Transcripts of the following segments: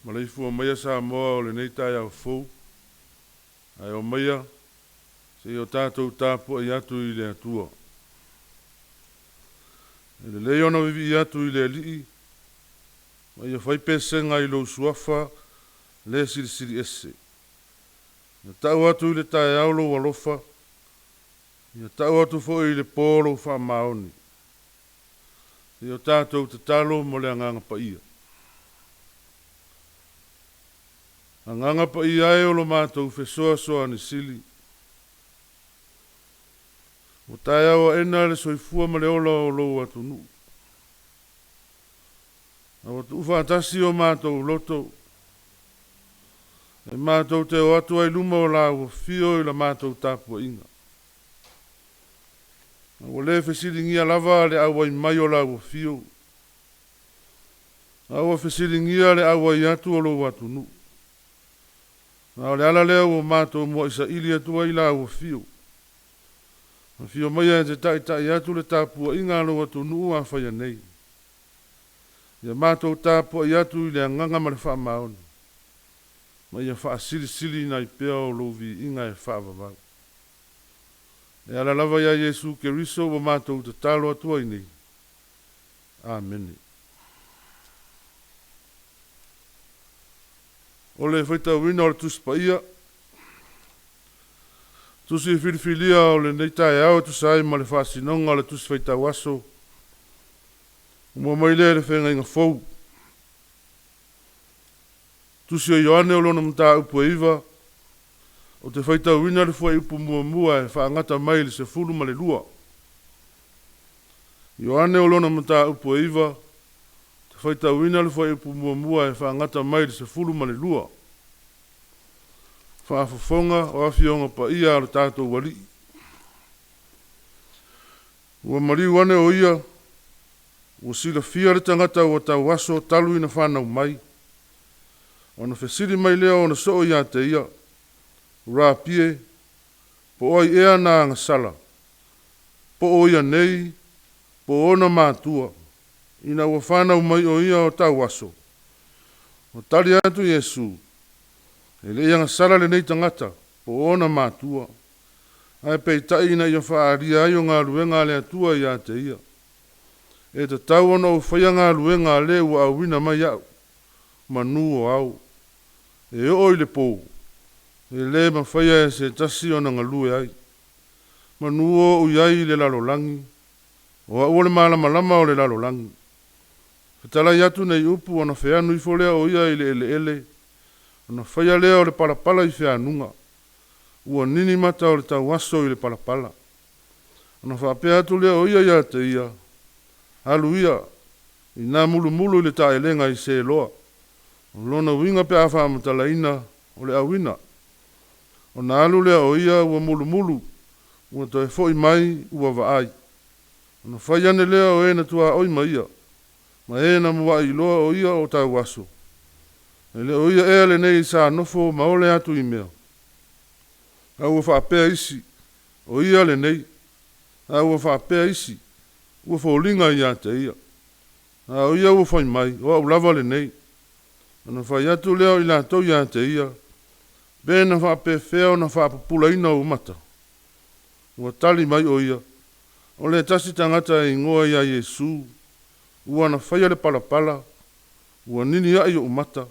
Malai fua maia sa moa o le nei Taeao fou. Ai o maia, se o tātou tāpua i atu i le atua. E le lei ona vivi i atu i le alii, ma ia fai pesenga i lo suafa le siri ese. Ia tau atu i le Taeao lo walofa, ia tau atu fo i le polo wha maoni. Se o tātou te talo mo le anganga pa ia. Anganga pa ia e o lo mātou fesoa soa ni sili. O Taeao ena le soifua ma le ola o lo atu nu. A watu uwhaatasi o mātou loto. E mātou te o atu ai luma o la o fio i la mātou Tapuaiga. O le fesilingia lava le awa i mai o la o fio. Awa fesilingia le awa i atu o lo atu nu. Na o le ala leo o mātou mua Isamaeli atua i la o fio. Na fio mai e te tai atu le Tapuaiga lo atu nu a whaia nei. Ia mātou tāpua i atu i le anganga ma le wha maoni. Ma ia wha sili na i pea o lo vi inga e wha vavau. E ala lava ia Yesu Keriso o mātou te talo atua i nei. Amen. O le whaita wina o le tuspa ia. Tusi filifilia o le nei Taeao tusai ma le whasinonga o le tusi whaita waso. Mua mai le whenga inga fau. Tusi o Ioane o lona mta upu iwa. O te whaita wina le fua upu mua e whaangata mai le se fulu ma le lua. Ioane o lona mta upu iwa. Te whaita wina le fua upu mua e whaangata mai le se fulu ma le lua. Whaafafonga o awhionga pa ia le tātou wali. Ua mari wane o ia. Ua sila fia le tangata o tau waso talu ina whanau mai. Ona fesiri mai leo ona soo ia te ia. Ura pie. Po oi ea na ngasala. Po o ia nei. Po ona mātua. Ina ua whanau mai o ia o tau waso. O tali atu Yesu. E le ia ngasala le nei tangata. Po ona mātua. Ai pei tai ina ia whaaria ai o ngā luenga le atua ia te ia. E te tau ona o whaia ngā luenga le ua awina mai au. Manu o au. E o i le pō. E le ma whaia e se tasi ona ngā lue ai. Manu o iai le lalolangi. O au le malama o le lalolangi. Whetala iatu nei upu ona wheanu i folea o ia i le ele. Ona whaia lea o le palapala i wheanunga. Ua nini mata o le tau waso i le palapala. Ona whapea atu lea o ia te ia. Halu ia, i nā mulu i le tae lenga i se loa. O lona winga pe a whaamutala ina o le awina. O nā alu lea o ia ua mulu, ua toi foi mai ua vaai. O na whaiane lea o ena tua oi mai ia. Ma ena mua i loa o ia o tau waso. E le o ia ea le nei sa nofo ma ole atu i mea. A ua whaapea isi, o ia le nei. A ua whaapea isi. Ua whaulinga i ate ia. A o ia ua whai mai, o au lava le nei. Ana whai atu leo i lātou i ate ia. Bēna whape wheo na whapapula ina o mata. Ua tali mai o ia. O le tasi tangata i ngoa ia Yesu. Ua na whaia le palapala. Ua nini ai o mata.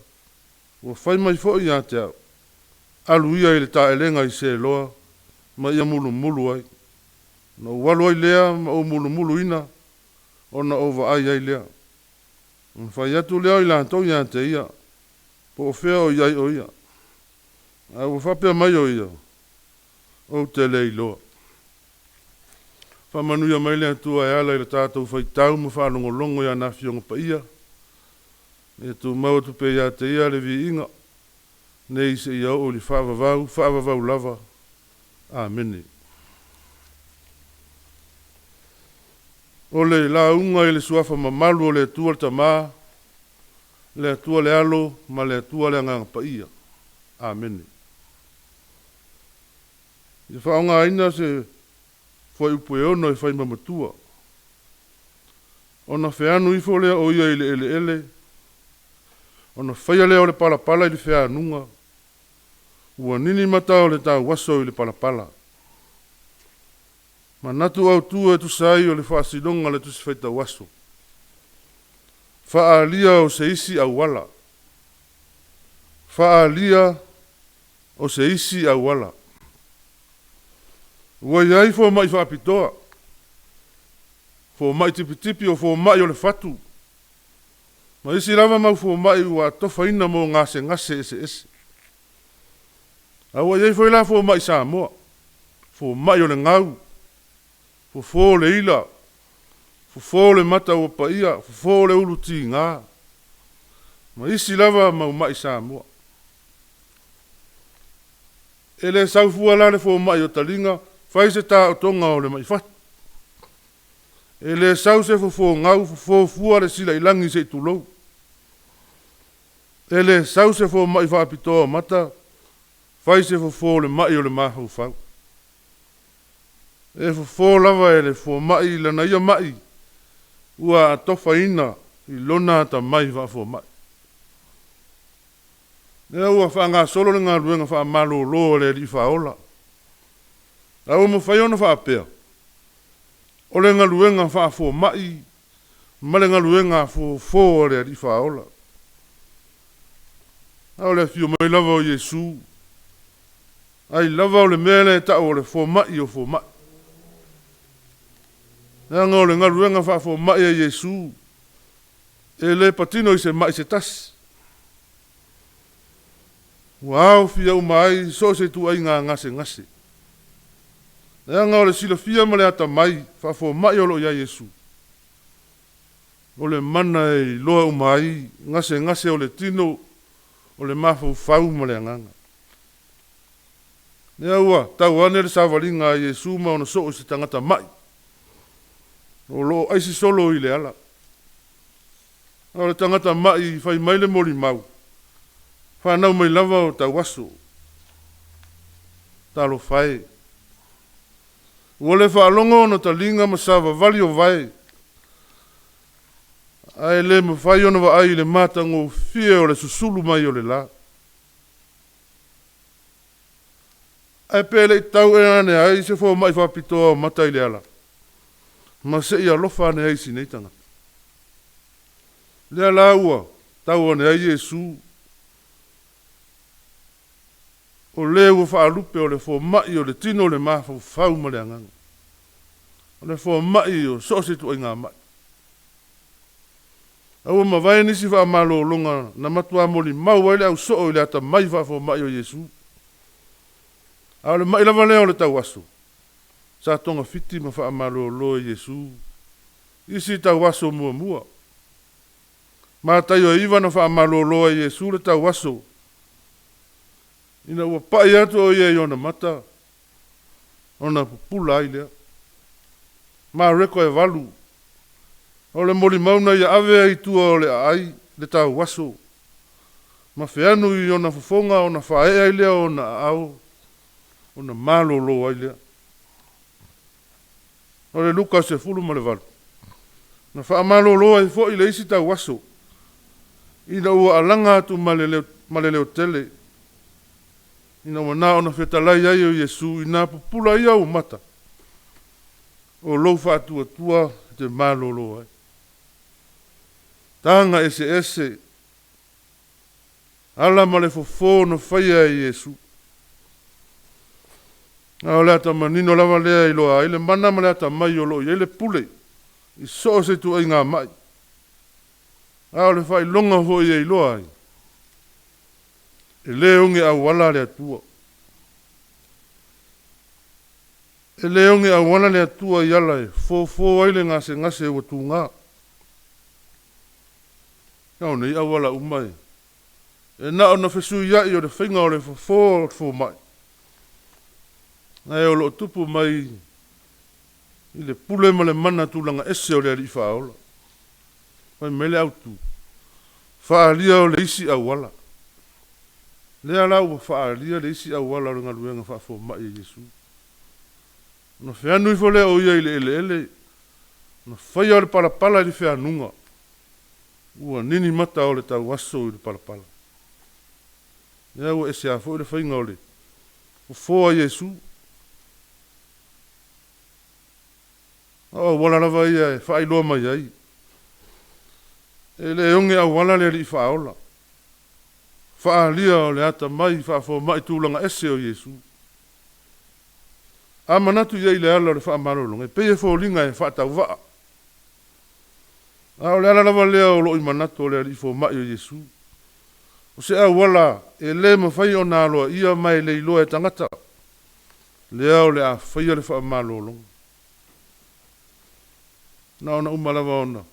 Ua whai mai fo i ate au. Alu ia i le taelenga i se loa. Ma ia mulu ai. Na walu ai lea ma o mulu ina. O na ova ai lea. Na whai atu lea i lātou i ante ia. Po o whea o iai o ia. A ua whapea mai o ia. O te lei loa. Whamanuia mai lea tua e ala i le tātou whai tau ma whanongo longo ia na fionga pa ia. E tu mau tu pe ia te ia le vi inga. Nei se ia o li whaavavau lava. Amen. O le launga i le suafa mamalu o le atua le tamā, le atua le alo, ma le atua le anganga pa ia. Amen. I whaonga aina se whai upu e ono i whai mamatua. O na wheanu i folea o ia i le ele. Ona whaia lea o le palapala I le whea nunga. Ua nini mata o le tau waso I le palapala. Ma natu au tua tu sai o le whaasidonga le tusi whaita waso. Whaalia o se isi au wala. Whaalia o se isi au wala. Ua iai fo mai whaapitoa. Fo mai tipi o mai o le fatu. Ma isi lava mau fo mai ua tofa ina mo ngase ese. Aua iai fo ila fo mai Samoa. Fo mai o le ngau. Fo le ila. Fo le mata o paia. Fo le ulu ti ngā. Ma isi lava mau mai Samoa. Ele sau fua la le fo mai o talinga. Fai se tā o tonga o le mai fatu. Ele sau se fo ngau fo fua le sila ilangi se tulou. Ele sau se fo mai whaapitoa mata. Fai se fo le mai o le mahau fau. E fo lava ele fo mai lana ia mai. Ua atofa ina I lona ta mai va fo mai. Ea ua whaanga solo le ngā ruenga wha malo lo le li whaola. Au mo whai ona whaapea. O le ngā ruenga wha fo mai. Ma le ngā ruenga fo le li whaola. Au le fio mai lava o Yesu. Ai lava o le mele ta o le fo mai o fo mai. Ea ngā o le ngā ruenga wha fo mai a Yesu. E le patino I se mai se tasi. Wow, fia umai, so se tu ai ngase. Ea ngā o le sila fia ma le ata mai, wha fo mai o lo ia Yesu. O le mana e loa umai, ngase o le tino, o le mafau fau ma le anganga. Ea ua, tau ane le savalinga a Yesu ma ona so o se tangata mai. O lo aisi solo I le ala. O le tangata mai, fai mai le mori mau. Whanau mai lava o tau waso. Talo whae. Ua le whaalongo no ta linga ma sawa vali o vai. Ai le ma whai ona wa ai le matango fie o le susulu mai o le la. Ai pele I tau e ane ai se fo mai whapitoa o matai le ala. Ma se ia lofa ane ai sineitanga. Le ala ua, tau ane ai Yesu. O le ua whaalupe o le fo mai o le tino le mafau fau ma le anganga. O le fo mai o sose tu ai ngā mai. Au ma vai nisi wha malo longa na matua moli mau ai le au so o le ata mai wha fo mai o Yesu. Au le mai lava leo le tau aso. Sa tonga fiti ma wha malo lo Yesu. Isi tau aso mua. Ma tai o iwa na wha malo lo Yesu le tau aso. Ina ua pai atu o ia I ona mata. Ona pula ai lea. Ma reko e walu. O le moli mauna ia ave ai tua o le ai. Le tau waso. Ma whianu I ona fofonga. Ona whae ai lea ona au. Ona malo lo ai lea. O le luka se fulu ma le walu. Na wha malo lo ai fo I le isi tau waso. Ina ua alanga atu ma le leo tele. Ina wana ona whetalai ai o Yesu ina pupula ia o mata. O lou whaatua te malolo ai. Tanga ese. Ala ma le fofo no whaia ai Yesu. Ao lea ta manino lava lea I loa. Ile mana ma lea ta mai o loi. Ile pule. I so se tu ai ngā mai. Ao le whai longa hoi ai loa ai. E leonge au wala le atua. E leonge au wala le atua I ala e. Fo aile ngase ua tu ngā. Kau nei au wala umai. E na ona fesu iai o le whinga o le fo mai. Nai o lo tupu mai. I le pule ma le mana tūlanga ese o le ali whaola. Pai mele au tu. Whaalia o le isi au wala. Lea lau whaalia le isi au wala o ngā ruenga whaafo mai e Yesu. Na whianui fo lea o ia I le ele. Na whaia o le palapala I le whianunga. ua nini mata o le tau aso i le palapala. Ia ua ese a fo i le whainga o le o fōa Iesu. O wala lava ia e whailoa mai ai. E le onge au wala le li whaola. Whaalia o le ata mai whaafo mai tūlanga ese o Iesu. A manatu ia i le ala o le whaamarolong. E peia fō linga e whaatau waa. A o le ala lava lea o lo i manatu o le li fō mai o Iesu. O se au wala e le mawhai o nā loa ia mai le iloa e tangata. Lea o le a whaia le whaamarolong. Na ona umalawa ona.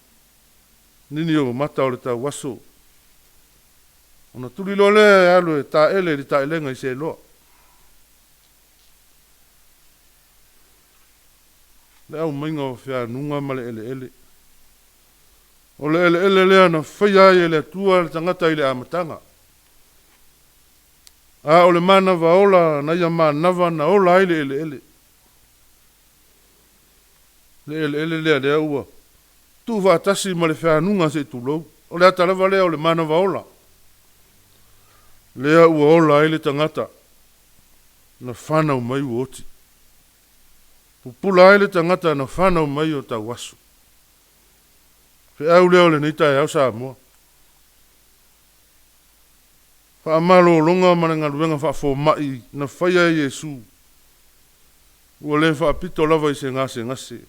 Nini o mata o le tau waso. Ona tuli lo le alu e taele li taelenga i se loa. Le au mainga o whia nunga ma le ele ele. O le ele ele lea na whaia e le atua le tangata i le amatanga. A o le mana wa ola na ia manava na ola ai le ele ele. Le ele ele lea lea ua. Tu wa atasi ma le whia nunga se tulou. O le atalawa lea o le mana wa ola. Lea ua ola ai le tangata. Na whanau mai uoti. Pupula ai le tangata na whanau mai o tau wasu. Fe au leo le nei Taeao sa moa. Fa amalo longa mananga luenga fa fo mai na whaia e Iesu. Ua le fa pito lava i se ngase.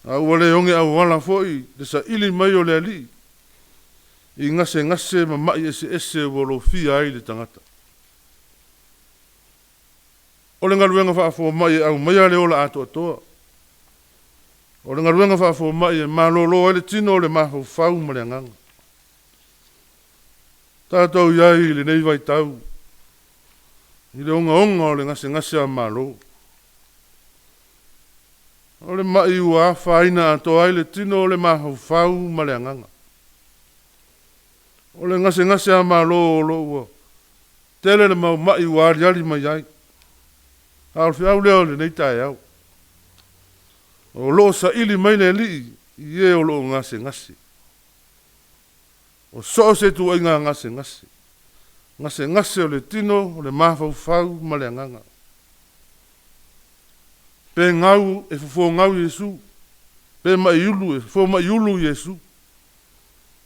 A ua le onge au wala foi de sa ili mai o le ali. I ngase ma mai ese wolo fia ai le tangata. O le ngaruenga fa fo mai au mai le ola ato atoa. O le ngaruenga fa fo mai e malolo ele tino le maho fau ma le nganga. Tātou iai le nei vai tau. I le onga o le ngase a malo. O le mai ua whaina ato ai le tino le maho fau ma le nganga. O le ngase a malo lo ua. Tele le mau mai ua ariari mai ai. Al fiau leo le nei Taeao. O lo sa ili mai le li, ie o lo ngase. O so se tu inga ngase. Ngase o le tino, o le mafau ma le nganga. Pe ngau e fufo ngau Iesu. Pe mai ulu e fufo mai ulu Iesu.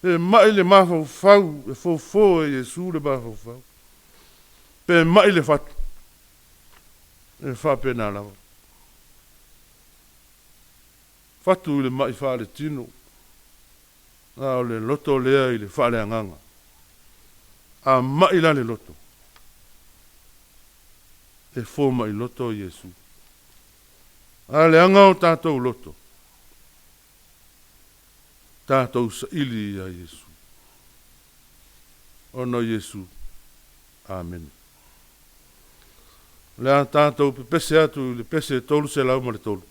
Pe mai le mafau e fufo e Iesu le mafau. Pe mai le fatu. E fa pena lava. Fatu le mai fa le tino. A le loto lea i le fa le anganga. A mai la le loto. E fo mai loto Iesu. A le anga o tātou loto. Tātou sa ili a Iesu. Ono Iesu. Amen. Le a tātou pese atu, le pese tolu se lau ma le tolu.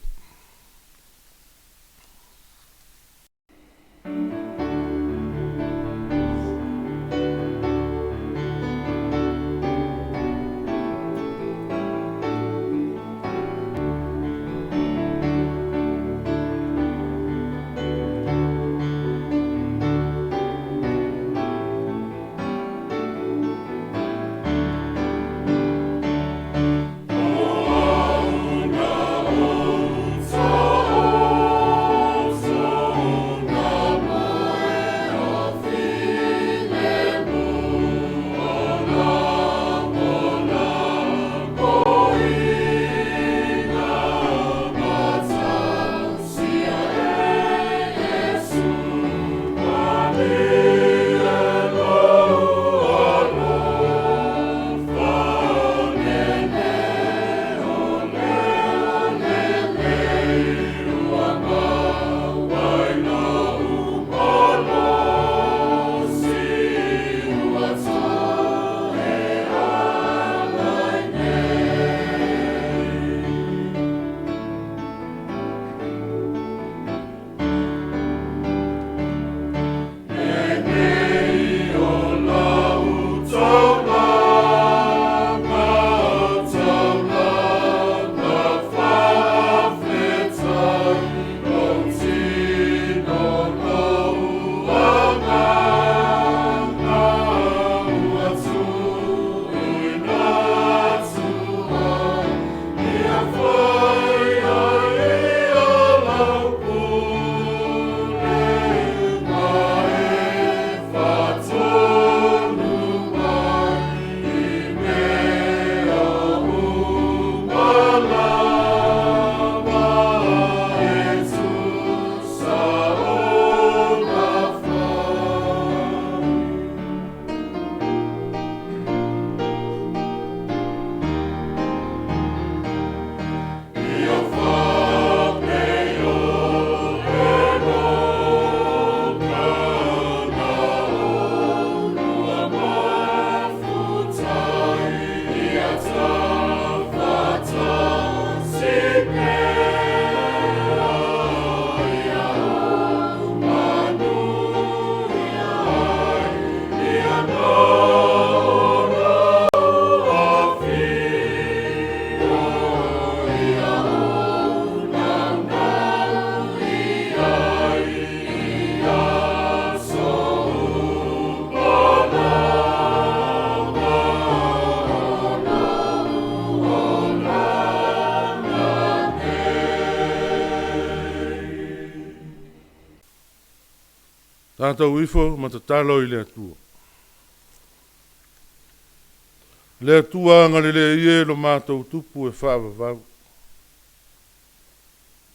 Tātou ifo ma tatalo I le atua. Le atua anga le ie lo mātou tupu e whaavavau.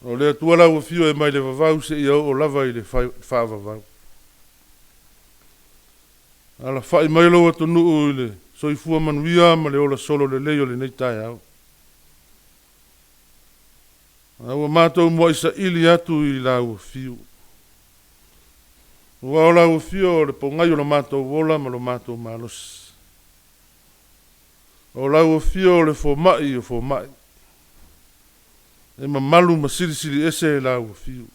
O le atua lau o fio e mai le vavau se ia o lava I le whaavavau. Ala whai mai lo atu nuu I le soifua manuia ma le ola solo le leo le nei Taeao. Aua mātou mua Isamaeli atu I lau o fio. Ua o lau o fio o le pongai o lo mātou wola ma lo mātou malosi. O lau o fio o le fomai o fomai. E ma malu ma siri ese e lau o fio.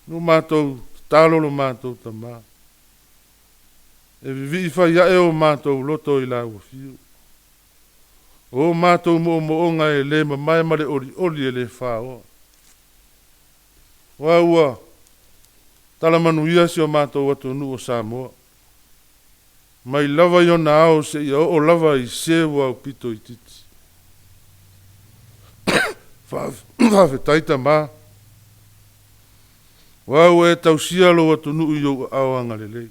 No mātou talo lo mātou tamā. E vivi I whai ae o mātou loto I lau o fio. O mātou mo onga e le ma mai ma le oli e le whao. Wa ua tala manuia si o mātou atu nu o Samoa. Mai lava I ona ao se ia o lava I se wa o pito I titi. Whawhetaita mā. Wau e tausia lo atu nu I o ao angalelei.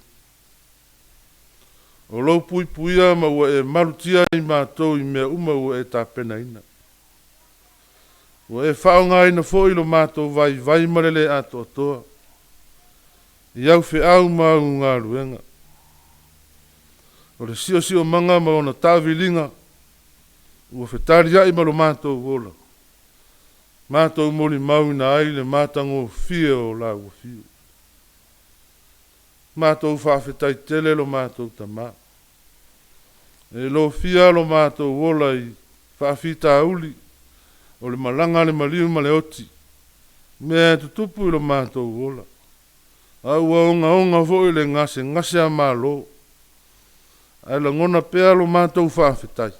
O lau puia ma ua e marutia I mātou I mea uma ua e tāpena ina. Ua e whaonga ina fo I lo mātou vai marele ato atoa. I au whi au mau ngā ruenga. O le sio manga ma ona tāwilinga. Ua whetari ai ma lo mātou wola. Mātou moli mau ina ai le mātango fia o la ua fio. Mātou whawhetai tele lo mātou tamā. E lo fia lo mātou wola I whawhita uli. O le malanga le maliu ma le oti. Mea tutupu I lo mātou wola. Aua onga vo I le ngase a mālo. Ai la ngona pea lo mātou whawhetai.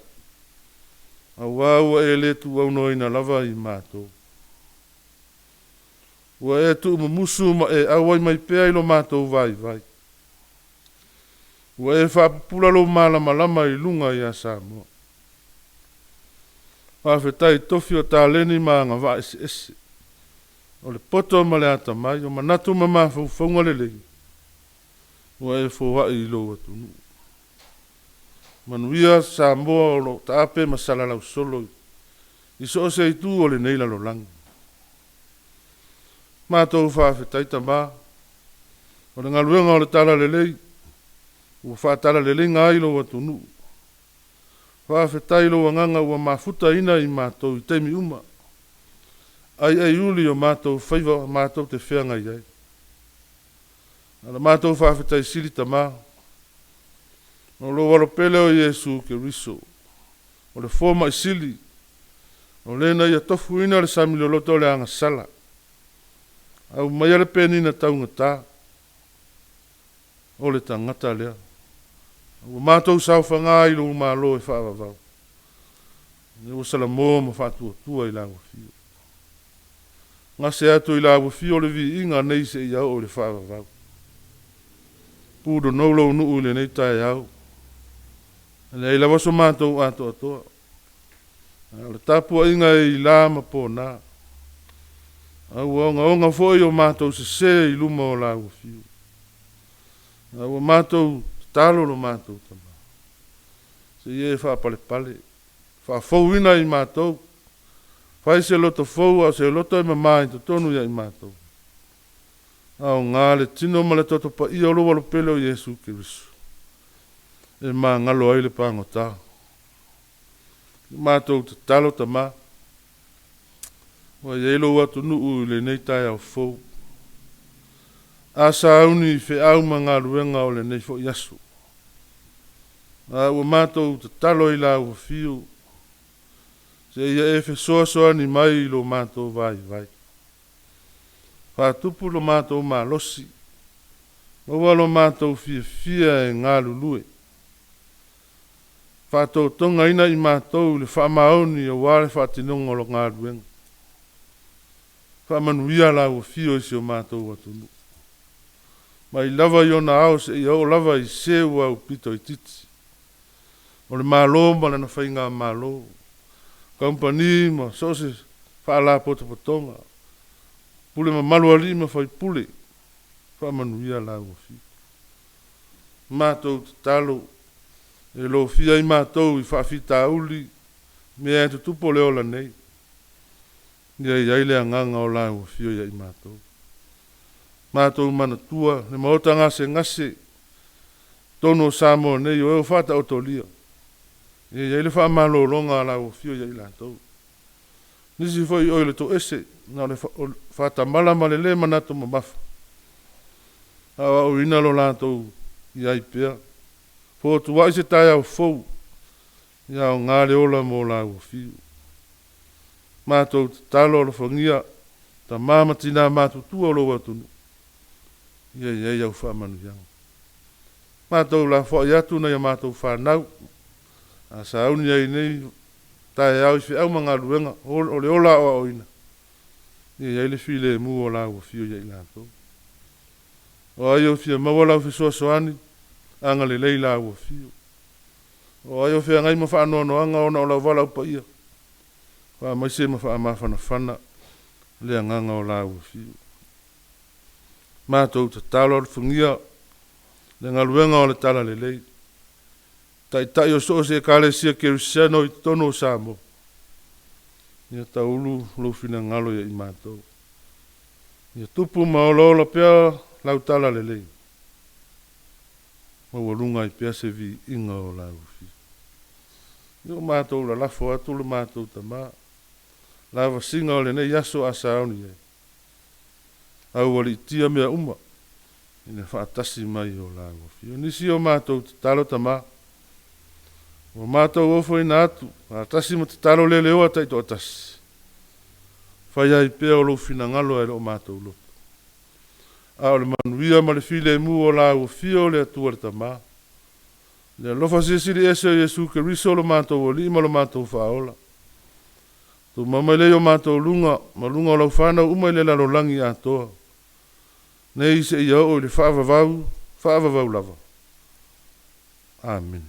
Aua e le tu au noina lava I mātou. Ua e tu musu ma e awai mai pea I lo mātou vai. Ua e whapupula lo malama I lunga I a Samoa. Whawhetai tofi o tāleni ma ngā wa ese. O le poto ma le ata mai, o manatu ma mawhauwhaunga le lei. Ua e fōwa I lo atu nu. Manuia Samoa o lo tāpe ma salalau solo. I so se I tu o le neila lo langi. Mātou whawhetai tamā. O le ngaluenga o le tala le lei. Ua whaatala le lei ngā ilo atu nu. Whawhetai lo anganga ua mafuta ina I mātou I teimi uma. Ai uli o mātou whaiva mātou te wheanga I ai. Ala mātou whawhetai siri tamā. O lo waro pele o Yesu ke riso. O le fōma I sili. O lena ia tofu ina le samilo loto le anga sala. Au mai ale penina taunga tā. O le tangata lea. O mātou sauwhanga I lo umalo e whaavavau. Ne o salamo ma whātua I lango fio. Ngā se atu I lango fio le vi inga nei se I au o le whaavavau. Pūdo noulo nuu le nei Taeao. Le ila waso mātou ato atoa. Le Tapuaiga I lama pōnā. Au onga foi o mātou se I luma o la ua fiu. Au mātou talo lo mātou tama. Se ie whapale. Whafouina I mātou. Whai se loto fou au se loto I mamai to tonu ia I mātou. Au ngā le tino ma le toto pa ia lo walo pele o Yesu Kirisu. E mā ngalo ai le pangota. Mātou te talo tama. Wa yelo watu nuu le nei Taeao fou. Asa auni fe au manga ruenga o le nei fo yasu. Wa mātou te talo I la ua fiu. Se ia e fe soa ni mai lo mātou vai. Whatupu lo mātou mā losi. Maua lo mātou fia e ngā lulue. Whātou tonga ina I mātou le whamaoni o wāre whātinonga lo ngā ruenga. Whamanuia la ua fio isi o mātou watunu. Mai lava I ona ao se I o lava I se ua u pito I titi. O le mālo ma lana whainga mālo. Kampani ma so se whaala potonga. Pule ma malu ali ma whai pule. whamanuia la ua fia. Mātou te talo, e lo fia I mātou I whaafita uli, mea e tutupo leo la nei. Ia iai le anganga o la ua fia ia I mātou. Mātou mana tua, le maota ngase, tono Samoa nei, o eo whata o tolia. Ia iai le whaamalolonga la ua fia ia I lātou. Nisi foi oile to ese, na le whata malama le manato mamafa. Awa o ina lo lātou iai pia. Po tu wai se Taeao fou, ia o ngāre ola mo la ua fia. Mātou te talo lo whangia, ta māma tina mātou tua lo watunu. Ia iai au whaamanu iang. Mātou la whai atu na ia mātou whanau. A sauni ai nei, Taeao I whiau mga luenga, o le ola o oina. Ia iai le while mu o la ua fio iai lātou. O ai o fia mawala o fisoa soani, anga le leila ua fio. O ai o fia ngai ma whaanono anga ona o lau wala upa ia. Wha mai se ma wha amawhana whana, le anganga o la ua fio. Mātou te talo o le whangia, le ngaluenga o le tala le lei. Tai o so se kale sia kerusiano I tono Samo. Ia taulu lo fina ngalo ia I mātou. Ia tupu maolola pia lau tala le lei. Mawalunga I pia se vi inga o la ufi. Ia mātou la lafo atu le mātou tama. Lava singa o le nei yaso asaoni ia. Au wali tia mea uma. Ina whaatasi mai o la ufi. Nisi o mātou talo tama. O mātou ofo ina atu, a tasi ma te talo lele oa tai to atasi. Whai ai pea o lo fina ngalo e o mātou loto. A o le manuia ma le file mu o la ua fio le atua le tamā. Le lofa sisiri ese o Jesu ke riso lo mātou o lima lo mātou whaola. Tu mamai le o mātou lunga, ma lunga o lau whanau umai le lalo langi a toa. Nei se ia o le whaavavau lava. Amen.